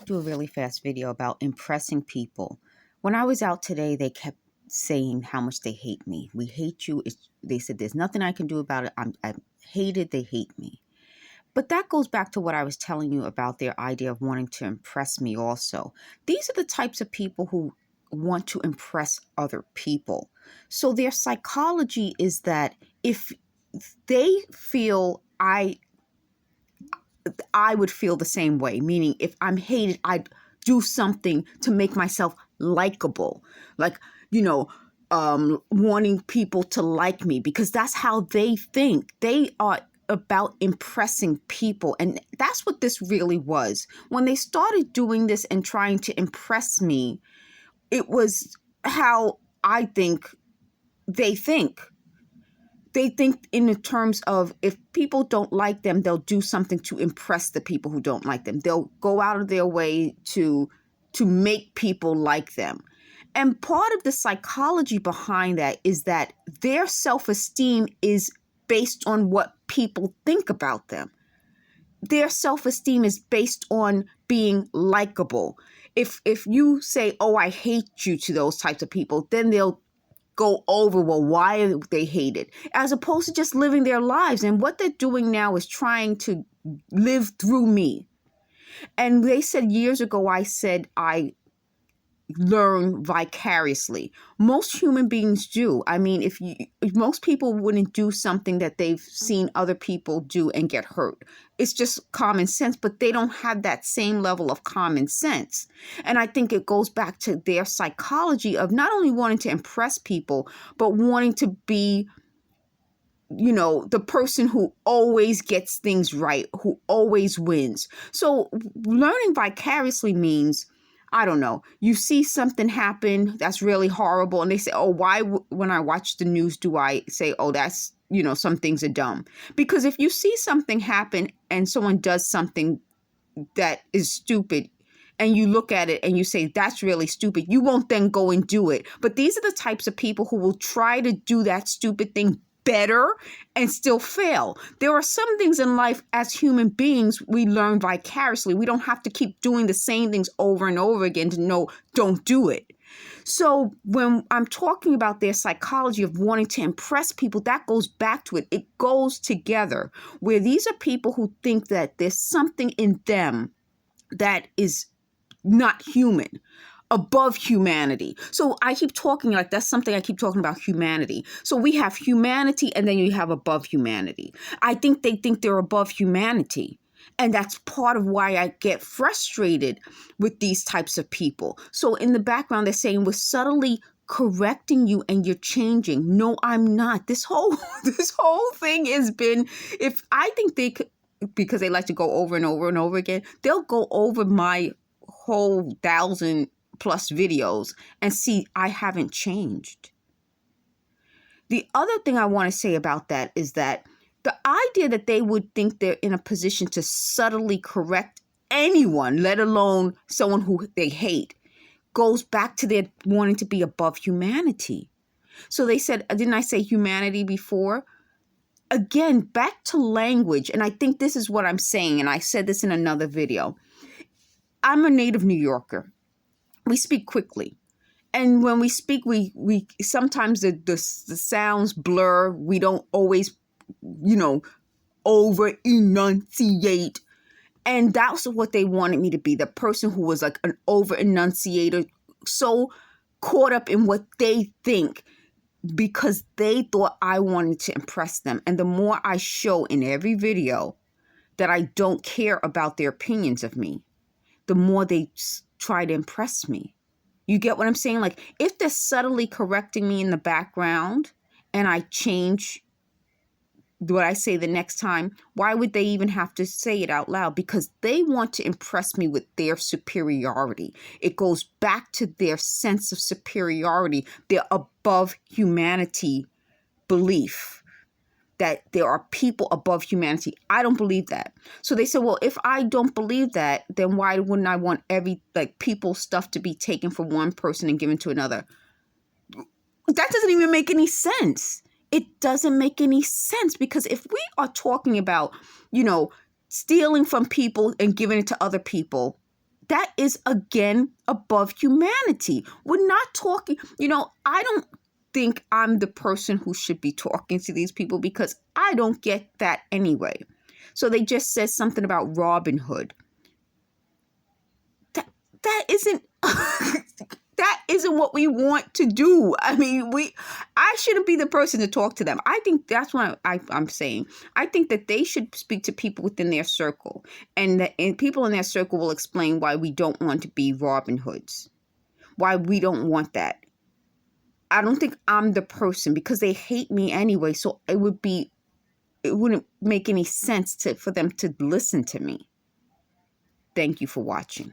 Do a really fast video about impressing people. When I was out today, they kept saying how much they hate me. We hate you. They said there's nothing I can do about it. I'm hated. They hate me. But that goes back to what I was telling you about their idea of wanting to impress me also. These are the types of people who want to impress other people. So their psychology is that if they feel I would feel the same way, meaning if I'm hated, I'd do something to make myself likable, like, wanting people to like me because that's how they think. They are about impressing people. And that's what this really was. When they started doing this and trying to impress me, it was how I think they think. They think in the terms of if people don't like them, they'll do something to impress the people who don't like them. They'll go out of their way to make people like them. And part of the psychology behind that is that their self-esteem is based on what people think about them. Their self-esteem is based on being likable. If you say, "Oh, I hate you," to those types of people, then they'll go over, well, why they hate it, as opposed to just living their lives. And what they're doing now is trying to live through me. And they said years ago, I said, I learn vicariously. Most human beings do. I mean, if most people wouldn't do something that they've seen other people do and get hurt. It's just common sense, but they don't have that same level of common sense. And I think it goes back to their psychology of not only wanting to impress people, but wanting to be, the person who always gets things right, who always wins. So learning vicariously means, I don't know, you see something happen that's really horrible and they say, oh, why when I watch the news do I say, oh, that's, some things are dumb? Because if you see something happen and someone does something that is stupid and you look at it and you say, that's really stupid, you won't then go and do it. But these are the types of people who will try to do that stupid thing better and still fail. There are some things in life as human beings we learn vicariously. We don't have to keep doing the same things over and over again to know don't do it. So when I'm talking about their psychology of wanting to impress people, that goes back to it. It goes together, where these are people who think that there's something in them that is not human, above humanity. So I keep talking like that's something I keep talking about, humanity. So we have humanity and then you have above humanity. I think they think they're above humanity. And that's part of why I get frustrated with these types of people. So in the background, they're saying we're subtly correcting you and you're changing. No, I'm not. This whole thing has been, if I think they could, because they like to go over and over and over again, they'll go over my whole 1,000+ videos and see I haven't changed. The other thing I want to say about that is that the idea that they would think they're in a position to subtly correct anyone, let alone someone who they hate, goes back to their wanting to be above humanity. So they said, didn't I say humanity before? Again, back to language. And I think this is what I'm saying. And I said this in another video. I'm a native New Yorker. We speak quickly. And when we speak, we sometimes the sounds blur. We don't always, over enunciate. And that's what they wanted me to be, the person who was like an over enunciator, so caught up in what they think because they thought I wanted to impress them. And the more I show in every video that I don't care about their opinions of me, the more they try to impress me. You get what I'm saying? Like, if they're subtly correcting me in the background and I change what I say the next time, why would they even have to say it out loud? Because they want to impress me with their superiority. It goes back to their sense of superiority, their above humanity belief. That there are people above humanity. I don't believe that. So they said, well, if I don't believe that, then why wouldn't I want people's stuff to be taken from one person and given to another? That doesn't even make any sense. It doesn't make any sense because if we are talking about, stealing from people and giving it to other people, that is, again, above humanity. We're not talking, I don't think I'm the person who should be talking to these people because I don't get that anyway. So they just said something about Robin Hood. That isn't that isn't what we want to do. I mean, I shouldn't be the person to talk to them. I think that's what I'm saying. I think that they should speak to people within their circle, and people in their circle will explain why we don't want to be Robin Hoods, why we don't want that. I don't think I'm the person because they hate me anyway. So it wouldn't make any sense for them to listen to me. Thank you for watching.